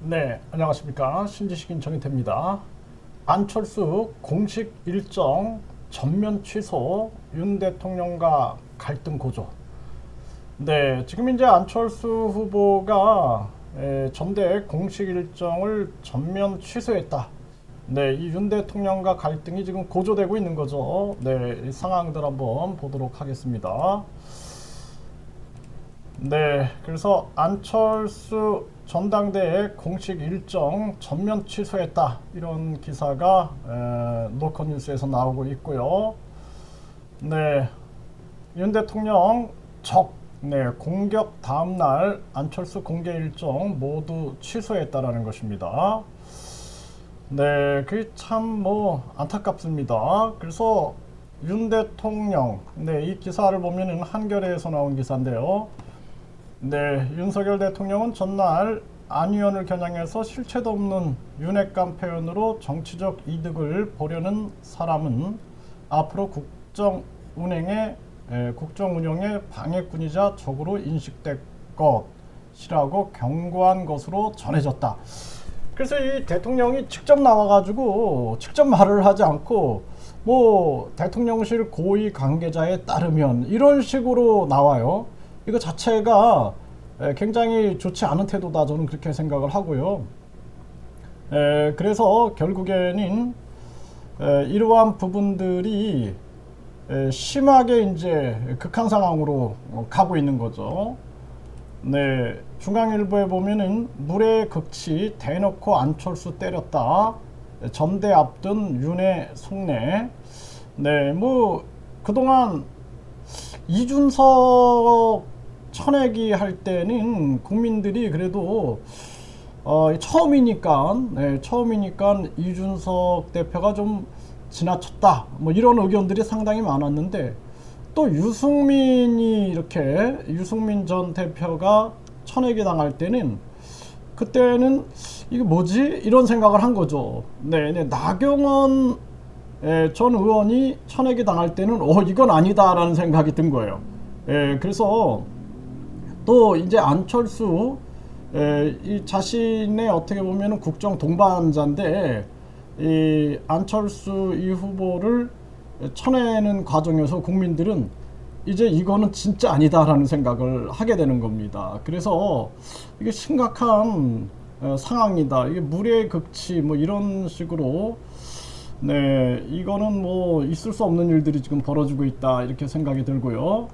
네, 안녕하십니까. 신지식인 정희태입니다. 안철수 공식 일정 전면 취소, 윤 대통령과 갈등 고조. 네, 지금 이제 안철수 후보가 전대 공식 일정을 전면 취소했다. 네, 이 윤 대통령과 갈등이 지금 고조되고 있는 거죠. 네, 이 상황들 한번 보도록 하겠습니다. 네, 그래서 안철수 전당대회 공식 일정 전면 취소했다, 이런 기사가 노컷뉴스에서 나오고 있고요. 네, 윤 대통령 공격 다음 날 안철수 공개 일정 모두 취소했다라는 것입니다. 네, 그게 참 안타깝습니다. 그래서 윤 대통령, 이 기사를 보면은 한겨레에서 나온 기사인데요. 네, 윤석열 대통령은 전날 안 의원을 겨냥해서 실체도 없는 윤핵관 표현으로 정치적 이득을 보려는 사람은 앞으로 국정 운영의 방해꾼이자 적으로 인식될 것이라고 경고한 것으로 전해졌다. 그래서 이 대통령이 직접 나와가지고 직접 말을 하지 않고 대통령실 고위 관계자에 따르면 이런 식으로 나와요. 이거 자체가 굉장히 좋지 않은 태도다, 저는 그렇게 생각을 하고요. 그래서 결국에는 이러한 부분들이 심하게 이제 극한 상황으로 가고 있는 거죠. 네, 중앙일보에 보면은 물의 극치 대놓고 안철수 때렸다, 전대 앞둔 윤의 속내. 네, 그동안 이준석 쳐내기 할 때는 국민들이 그래도 처음이니까 이준석 대표가 좀 지나쳤다, 이런 의견들이 상당히 많았는데, 또 유승민 전 대표가 쳐내기 당할 때는 그때는 이게 뭐지? 이런 생각을 한 거죠. 네, 나경원 전 의원이 쳐내기 당할 때는 이건 아니다라는 생각이 든 거예요. 그래서 또 이제 안철수, 이 자신의 어떻게 보면 국정 동반자인데, 이 안철수 이 후보를 쳐내는 과정에서 국민들은 이제 이거는 진짜 아니다라는 생각을 하게 되는 겁니다. 그래서 이게 심각한 상황이다, 이게 물의 극치 이런 식으로, 네, 이거는 있을 수 없는 일들이 지금 벌어지고 있다, 이렇게 생각이 들고요.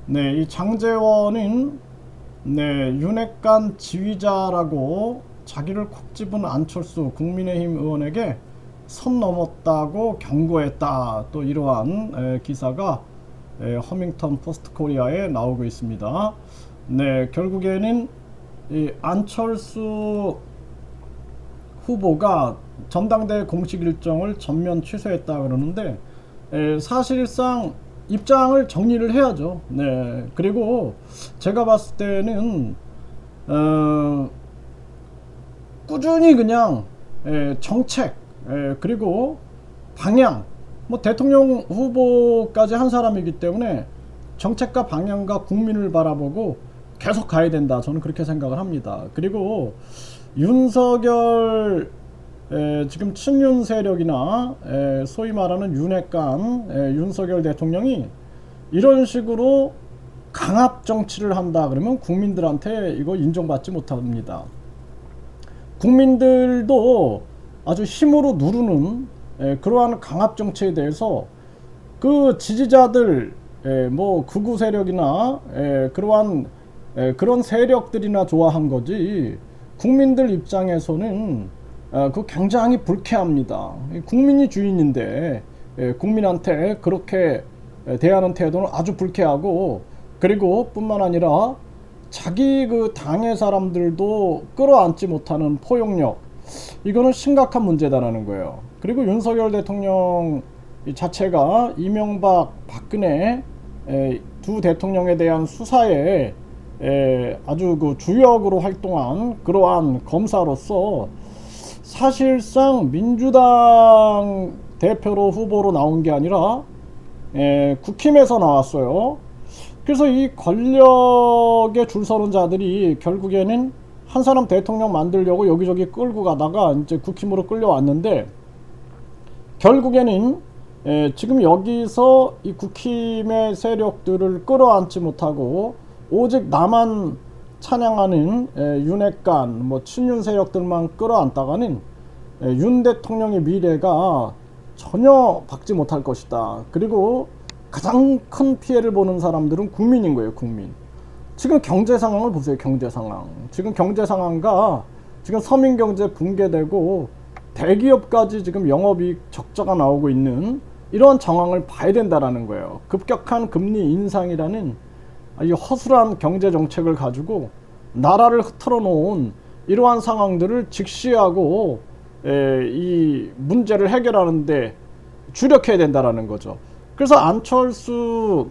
네, 이 장제원은 윤핵관 지휘자라고 자기를 콕 집은 안철수 국민의힘 의원에게 선 넘었다고 경고했다, 또 이러한 기사가 허밍턴 포스트 코리아에 나오고 있습니다. 네, 결국에는 이 안철수 후보가 전당대회 공식 일정을 전면 취소했다 그러는데, 사실상 입장을 정리를 해야죠. 네, 그리고 제가 봤을 때는 꾸준히 그냥 정책, 그리고 방향, 대통령 후보까지 한 사람이기 때문에 정책과 방향과 국민을 바라보고 계속 가야 된다, 저는 그렇게 생각을 합니다. 그리고 윤석열, 지금 친윤 세력이나 소위 말하는 윤핵관 윤석열 대통령이 이런 식으로 강압 정치를 한다 그러면 국민들한테 이거 인정받지 못합니다. 국민들도 아주 힘으로 누르는 그러한 강압 정치에 대해서 그 지지자들, 극우 세력이나 그런 세력들이나 좋아한 거지, 국민들 입장에서는 그 굉장히 불쾌합니다. 국민이 주인인데 국민한테 그렇게 대하는 태도는 아주 불쾌하고, 그리고 뿐만 아니라 자기 그 당의 사람들도 끌어안지 못하는 포용력, 이거는 심각한 문제다라는 거예요. 그리고 윤석열 대통령 자체가 이명박, 박근혜 두 대통령에 대한 수사에 아주 그 주역으로 활동한 그러한 검사로서 사실상 민주당 대표로 후보로 나온 게 아니라 국힘에서 나왔어요. 그래서 이 권력에 줄 서는 자들이 결국에는 한 사람 대통령 만들려고 여기저기 끌고 가다가 이제 국힘으로 끌려왔는데 결국에는 지금 여기서 이 국힘의 세력들을 끌어안지 못하고 오직 나만 찬양하는 윤핵관 뭐 친윤 세력들만 끌어안다가는 윤 대통령의 미래가 전혀 밝지 못할 것이다. 그리고 가장 큰 피해를 보는 사람들은 국민인 거예요. 국민. 지금 경제 상황을 보세요. 경제 상황. 지금 경제 상황과 지금 서민 경제 붕괴되고 대기업까지 지금 영업이익 적자가 나오고 있는 이러한 정황을 봐야 된다라는 거예요. 급격한 금리 인상이라는 이 허술한 경제 정책을 가지고 나라를 흐트러 놓은 이러한 상황들을 직시하고 이 문제를 해결하는데 주력해야 된다라는 거죠. 그래서 안철수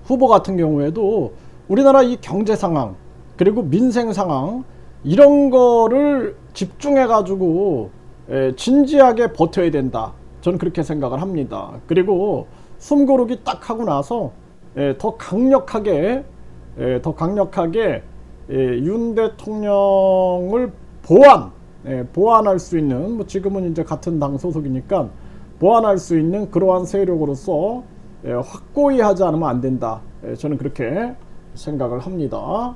후보 같은 경우에도 우리나라 이 경제 상황 그리고 민생 상황 이런 거를 집중해 가지고 진지하게 버텨야 된다. 저는 그렇게 생각을 합니다. 그리고 숨고르기 딱 하고 나서 더 강력하게 윤 대통령을 보완할 수 있는 뭐 지금은 이제 같은 당 소속이니까 보완할 수 있는 그러한 세력으로서 확고히 하지 않으면 안 된다. 저는 그렇게 생각을 합니다.